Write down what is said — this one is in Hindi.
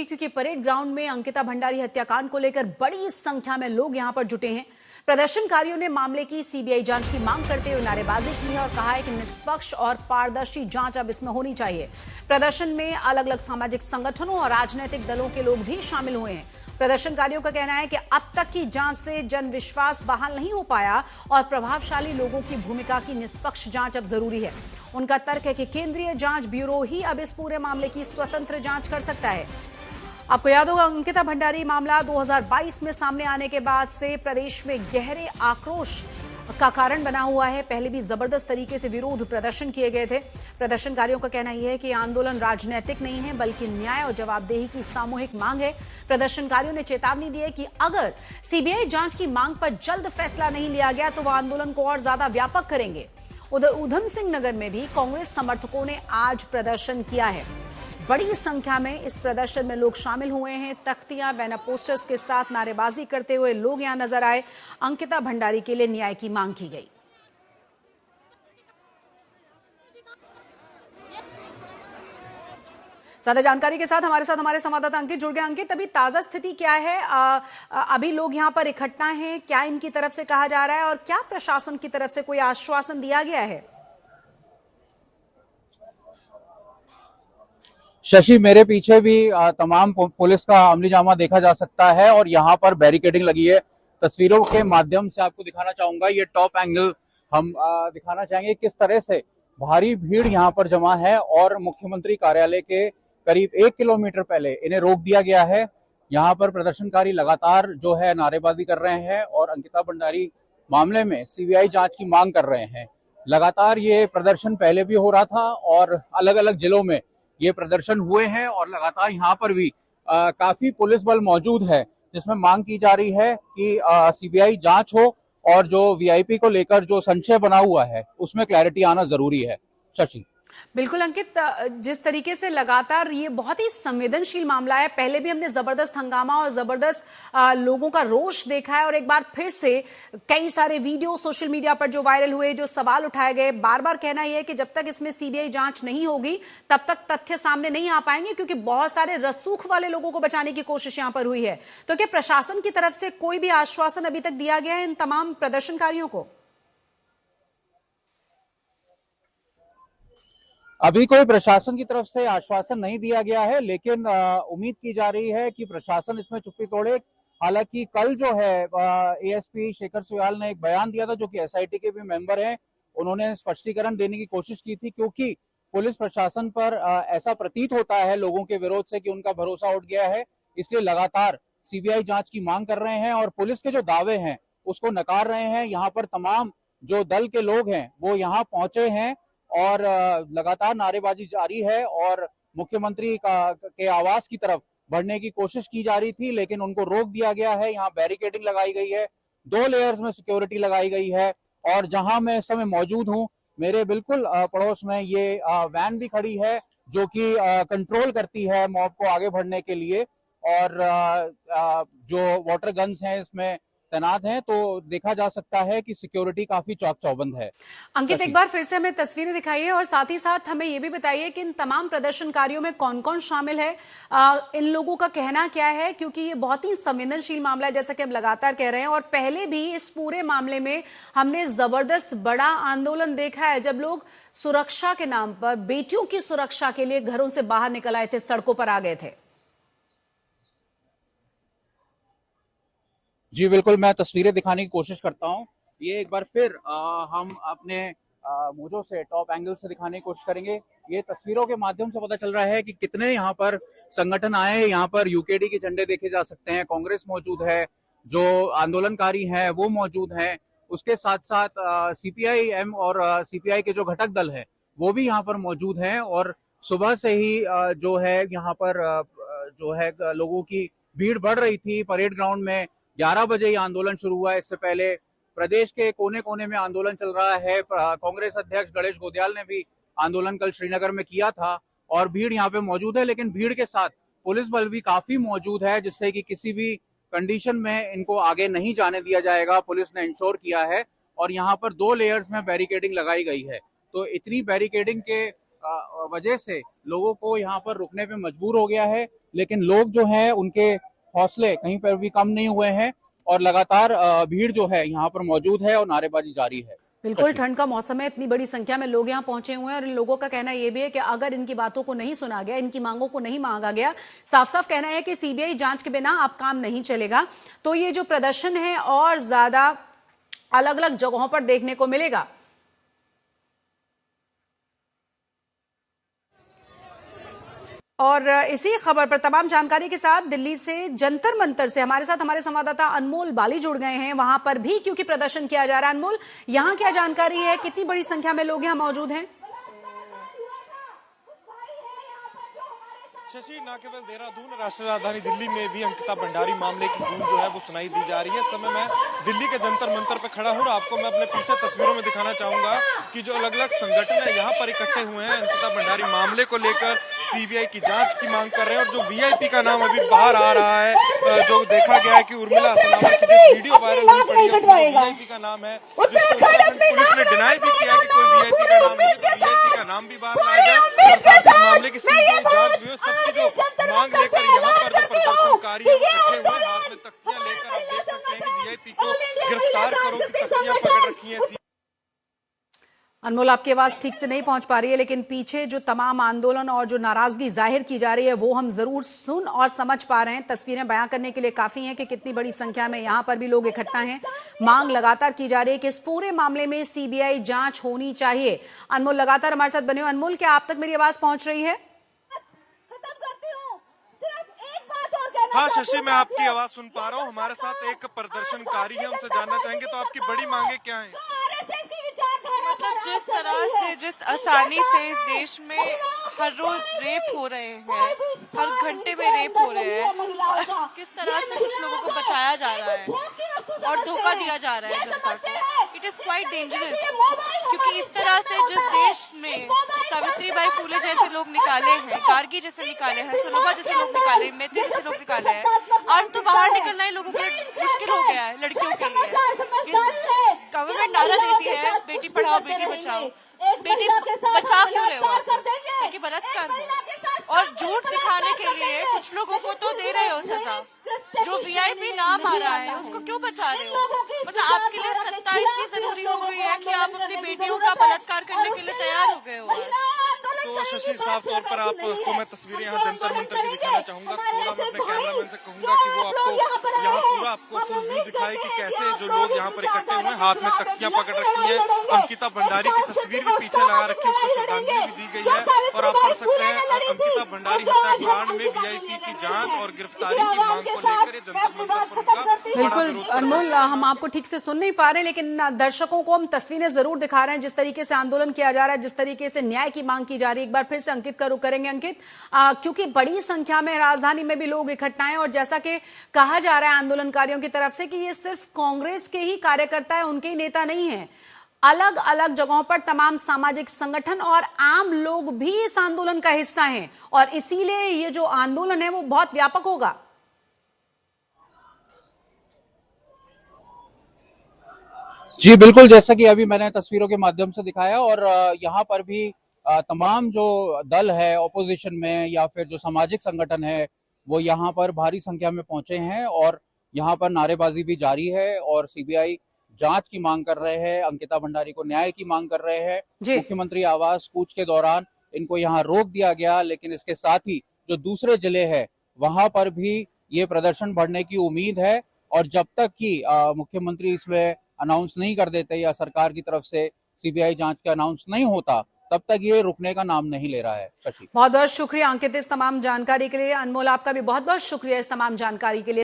क्योंकि परेड ग्राउंड में अंकिता भंडारी हत्याकांड को लेकर बड़ी संख्या में लोग यहां पर जुटे हैं। प्रदर्शनकारियों ने मामले की सीबीआई जांच की मांग करते हुए नारेबाजी की है और कहा है कि निष्पक्ष और पारदर्शी जांच अब इसमें होनी चाहिए। प्रदर्शन में अलग अलग सामाजिक संगठनों और राजनीतिक दलों के लोग भी शामिल हुए हैं। प्रदर्शनकारियों का कहना है कि अब तक की जांच से जन विश्वास बहाल नहीं हो पाया और प्रभावशाली लोगों की भूमिका की निष्पक्ष जांच अब जरूरी है। उनका तर्क है कि केंद्रीय जांच ब्यूरो ही अब इस पूरे मामले की स्वतंत्र जांच कर सकता है। आपको याद होगा, अंकिता भंडारी मामला 2022 में सामने आने के बाद से प्रदेश में गहरे आक्रोश का कारण बना हुआ है। पहले भी जबरदस्त तरीके से विरोध प्रदर्शन किए गए थे। प्रदर्शनकारियों का कहना यह है कि आंदोलन राजनीतिक नहीं है बल्कि न्याय और जवाबदेही की सामूहिक मांग है। प्रदर्शनकारियों ने चेतावनी दी है कि अगर सीबीआई जांच की मांग पर जल्द फैसला नहीं लिया गया तो वह आंदोलन को और ज्यादा व्यापक करेंगे। उधर ऊधम सिंह नगर में भी कांग्रेस समर्थकों ने आज प्रदर्शन किया है। बड़ी संख्या में इस प्रदर्शन में लोग शामिल हुए हैं। तख्तियां, बैनर, पोस्टर्स के साथ नारेबाजी करते हुए लोग यहां नजर आए। अंकिता भंडारी के लिए न्याय की मांग की गई। ज्यादा जानकारी के साथ हमारे संवाददाता अंकित जुड़ गए। अंकित, अभी ताजा स्थिति क्या है? अभी लोग यहां पर इकट्ठा हैं, क्या इनकी तरफ से कहा जा रहा है और क्या प्रशासन की तरफ से कोई आश्वासन दिया गया है? शशि, मेरे पीछे भी तमाम पुलिस का अमली जामा देखा जा सकता है और यहाँ पर बैरिकेडिंग लगी है। तस्वीरों के माध्यम से आपको दिखाना चाहूंगा, ये टॉप एंगल हम दिखाना चाहेंगे किस तरह से भारी भीड़ यहाँ पर जमा है और मुख्यमंत्री कार्यालय के करीब 1 किलोमीटर पहले इन्हें रोक दिया गया है। यहाँ पर प्रदर्शनकारी लगातार जो है नारेबाजी कर रहे हैं और अंकिता भंडारी मामले में सीबीआई जांच की मांग कर रहे हैं। लगातार ये प्रदर्शन पहले भी हो रहा था और अलग अलग जिलों में ये प्रदर्शन हुए हैं और लगातार यहाँ पर भी काफी पुलिस बल मौजूद है, जिसमें मांग की जा रही है कि सीबीआई जांच हो और जो वीआईपी को लेकर जो संशय बना हुआ है उसमें क्लैरिटी आना जरूरी है। शशि, बिल्कुल अंकित, जिस तरीके से लगातार ये बहुत ही संवेदनशील मामला है, पहले भी हमने जबरदस्त हंगामा और जबरदस्त लोगों का रोष देखा है और एक बार फिर से कई सारे वीडियो सोशल मीडिया पर जो वायरल हुए, जो सवाल उठाए गए, बार बार कहना यह है कि जब तक इसमें सीबीआई जांच नहीं होगी तब तक तथ्य सामने नहीं आ पाएंगे, क्योंकि बहुत सारे रसूख वाले लोगों को बचाने की कोशिश यहां पर हुई है। तो क्या प्रशासन की तरफ से कोई भी आश्वासन अभी तक दिया गया है इन तमाम प्रदर्शनकारियों को? अभी कोई प्रशासन की तरफ से आश्वासन नहीं दिया गया है, लेकिन उम्मीद की जा रही है कि प्रशासन इसमें चुप्पी तोड़े। हालांकि कल जो है एएसपी शेखर सुयाल ने एक बयान दिया था, जो कि एसआईटी के भी मेंबर हैं। उन्होंने स्पष्टीकरण देने की कोशिश की थी, क्योंकि पुलिस प्रशासन पर ऐसा प्रतीत होता है लोगों के विरोध से कि उनका भरोसा उठ गया है, इसलिए लगातार सीबीआई जांच की मांग कर रहे हैं और पुलिस के जो दावे हैं उसको नकार रहे हैं। यहाँ पर तमाम जो दल के लोग हैं वो यहाँ पहुंचे हैं और लगातार नारेबाजी जारी है और मुख्यमंत्री के आवास की तरफ बढ़ने की कोशिश की जा रही थी, लेकिन उनको रोक दिया गया है। यहाँ बैरिकेडिंग लगाई गई है, 2 लेयर्स में सिक्योरिटी लगाई गई है और जहां मैं इस समय मौजूद हूं, मेरे बिल्कुल पड़ोस में ये वैन भी खड़ी है, जो कि कंट्रोल करती है मॉब को आगे बढ़ने के लिए और जो वाटर गन्स हैं इसमें तैनात हैं। तो देखा जा सकता है कि सिक्योरिटी काफी चौक चौबंद है। अंकित, एक बार फिर से हमें तस्वीरें दिखाइए और साथ ही साथ हमें यह भी बताइए कि इन तमाम प्रदर्शनकारियों में कौन कौन शामिल है, इन लोगों का कहना क्या है, क्योंकि ये बहुत ही संवेदनशील मामला है जैसा कि हम लगातार कह रहे हैं। और पहले भी इस पूरे मामले में हमने जबरदस्त बड़ा आंदोलन देखा है, जब लोग सुरक्षा के नाम पर, बेटियों की सुरक्षा के लिए घरों से बाहर निकल आए थे, सड़कों पर आ गए थे। जी बिल्कुल, मैं तस्वीरें दिखाने की कोशिश करता हूं। ये एक बार फिर हम अपने मोजो से टॉप एंगल से दिखाने की कोशिश करेंगे। ये तस्वीरों के माध्यम से पता चल रहा है कि कितने यहाँ पर संगठन आए हैं। यहाँ पर यूकेडी के झंडे देखे जा सकते हैं, कांग्रेस मौजूद है, जो आंदोलनकारी हैं वो मौजूद हैं, उसके साथ साथ सीपीआई-एम और सीपीआई के जो घटक दल है वो भी यहाँ पर मौजूद हैं। और सुबह से ही जो है यहाँ पर जो है लोगों की भीड़ बढ़ रही थी। परेड ग्राउंड में 11 बजे ये आंदोलन शुरू हुआ है। इससे पहले प्रदेश के कोने कोने में आंदोलन चल रहा है। कांग्रेस अध्यक्ष गणेश गोदियाल ने भी आंदोलन कल श्रीनगर में किया था और भीड़ यहाँ पे मौजूद है, लेकिन भीड़ के साथ पुलिस बल भी काफी मौजूद है, जिससे कि किसी भी कंडीशन में इनको आगे नहीं जाने दिया जाएगा, पुलिस ने इंश्योर किया है। और यहाँ पर 2 लेयर्स में बैरिकेडिंग लगाई गई है। तो इतनी बैरिकेडिंग के वजह से लोगों को यहाँ पर रुकने पे मजबूर हो गया है, लेकिन लोग जो हैं उनके हौसले कहीं पर भी कम नहीं हुए हैं और लगातार भीड़ जो है यहाँ पर मौजूद है और नारेबाजी जारी है। बिल्कुल, ठंड का मौसम है, इतनी बड़ी संख्या में लोग यहाँ पहुंचे हुए हैं और इन लोगों का कहना यह भी है कि अगर इनकी बातों को नहीं सुना गया, इनकी मांगों को नहीं मांगा गया, साफ साफ कहना है कि सीबीआई जांच के बिना अब काम नहीं चलेगा, तो ये जो प्रदर्शन है और ज्यादा अलग अलग जगहों पर देखने को मिलेगा। और इसी खबर पर तमाम जानकारी के साथ दिल्ली से जंतर मंतर से हमारे साथ हमारे संवाददाता अनमोल बाली जुड़ गए हैं। वहां पर भी क्योंकि प्रदर्शन किया जा रहा है, अनमोल, यहाँ क्या जानकारी है, कितनी बड़ी संख्या में लोग यहाँ मौजूद हैं? शशि, न केवल देहरादून, राष्ट्रीय राजधानी दिल्ली में भी अंकिता भंडारी मामले की गूंज जो है वो सुनाई दी जा रही है। इस समय मैं दिल्ली के जंतर मंतर पर खड़ा हूं और आपको मैं अपने पीछे तस्वीरों में दिखाना चाहूंगा कि जो अलग अलग संगठन है यहाँ पर इकट्ठे हुए हैं अंकिता भंडारी मामले को लेकर सीबीआई की जांच की मांग कर रहे हैं। और जो वीआईपी का नाम अभी बाहर आ रहा है, जो देखा गया है कि उर्मिला असलामत की जो वीडियो वायरल हुई पड़ी है उसमें वीआईपी का नाम है, जिसको उत्तराखंड पुलिस ने डिनाई भी किया कि कोई वीआईपी का नाम नहीं है, तो वीआईपी का नाम भी बाहर लाया जाए और साथ ही मामले की सीबीआई जांच भी हो। सबकी जो मांग लेकर यहाँ पर जो प्रदर्शनकारी है वो इकट्ठे हुए, हाथ में तख्तियां लेकर आप देख सकते हैं कि वीआईपी को गिरफ्तार करो की तख्तियां पकड़ रखी है। अनमोल, आपकी आवाज ठीक से नहीं पहुंच पा रही है, लेकिन पीछे जो तमाम आंदोलन और जो नाराजगी जाहिर की जा रही है वो हम जरूर सुन और समझ पा रहे हैं। तस्वीरें बयां करने के लिए काफी हैं कि कितनी बड़ी संख्या में यहाँ पर भी लोग इकट्ठा हैं। मांग लगातार की जा रही है कि इस पूरे मामले में सीबीआई जांच होनी चाहिए। अनमोल, लगातार हमारे साथ बने हो। अनमोल, क्या आप तक मेरी आवाज पहुंच रही है? हाँ शशि, मैं आपकी आवाज सुन पा रहा हूँ। हमारे साथ एक प्रदर्शनकारी है, उनसे जानना चाहेंगे तो आपकी बड़ी मांगे क्या हैं? मतलब जिस तरह से, जिस आसानी से इस देश में हर रोज रेप हो रहे हैं, हर घंटे में रेप हो रहे हैं, किस तरह से कुछ लोगों को बचाया जा रहा है और धोखा दिया जा रहा है जनता को, इट इज क्वाइट डेंजरस। क्योंकि इस तरह से जिस देश में सावित्रीबाई फुले जैसे लोग निकाले हैं, गार्गी जैसे निकाले हैं, सलोबा जैसे लोग निकाले, मैत्री जैसे लोग निकाले हैं, आज तो बाहर निकलना ही लोगों के लिए मुश्किल हो गया है, लड़कियों के लिए। गवर्नमेंट नारा देती है बेटी पढ़ाओ बेटी बचाओ, बेटी बचा क्यों रहे हो आप? ताकि बलात्कार हो। और झूठ दिखाने के लिए कुछ लोगों को तो दे रहे हो सजा, जो वीआईपी नाम आ रहा है उसको क्यों बचा रहे हो? मतलब आपके लिए सत्ता इतनी जरूरी हो गई है कि आप अपनी बेटियों का बलात्कार करने के लिए तैयार हो गए हो आज। तो शशि, साफ तौर पर आपको मैं तस्वीरें यहाँ जंतर मंतर की दिखाना चाहूंगा। थोड़ा मैं अपने कैमरामैन से कहूंगा कि वो आपको यहाँ पूरा आपको फुल व्यू दिखाए कि कैसे जो लोग यहाँ पर इकट्ठे हुए, हाथ में तख्तियां पकड़ रखी है, अंकिता भंडारी की तस्वीर भी पीछे लगा रखी है, उसको श्रद्धांजलि भी दी गई है। और आप पढ़ सकते हैं अंकिता भंडारी हत्याकांड में वीआईपी की जांच और गिरफ्तारी की मांग को लेकर ये जंतर मंतर पर उनका बिल्कुल अनमोल, हम आपको ठीक से सुन नहीं पा रहे, लेकिन दर्शकों को हम तस्वीरें जरूर दिखा रहे हैं जिस तरीके से आंदोलन किया जा रहा है, जिस तरीके से न्याय की मांग की जा रही है। एक बार फिर से अंकित का रुख करेंगे। अंकित, क्योंकि बड़ी संख्या में राजधानी में भी लोग इकट्ठा हैं और जैसा कि कहा जा रहा है आंदोलनकारियों की तरफ से कि ये सिर्फ कांग्रेस के ही कार्यकर्ता है, उनके ही नेता नहीं है, अलग अलग जगहों पर तमाम सामाजिक संगठन और आम लोग भी इस आंदोलन का हिस्सा हैं और इसीलिए ये जो आंदोलन है वो बहुत व्यापक होगा। जी बिल्कुल, जैसा कि अभी मैंने तस्वीरों के माध्यम से दिखाया और यहाँ पर भी तमाम जो दल है ऑपोजिशन में या फिर जो सामाजिक संगठन है वो यहाँ पर भारी संख्या में पहुंचे हैं और यहाँ पर नारेबाजी भी जारी है और सीबीआई जांच की मांग कर रहे हैं, अंकिता भंडारी को न्याय की मांग कर रहे हैं। मुख्यमंत्री आवास कूच के दौरान इनको यहाँ रोक दिया गया, लेकिन इसके साथ ही जो दूसरे जिले हैं वहां पर भी ये प्रदर्शन बढ़ने की उम्मीद है और जब तक कि मुख्यमंत्री इसमें अनाउंस नहीं कर देते या सरकार की तरफ से सीबीआई जांच का अनाउंस नहीं होता तब तक ये रुकने का नाम नहीं ले रहा है। शशि, बहुत बहुत शुक्रिया अंकित इस तमाम जानकारी के लिए। अनमोल, आपका भी बहुत बहुत शुक्रिया इस तमाम जानकारी के लिए।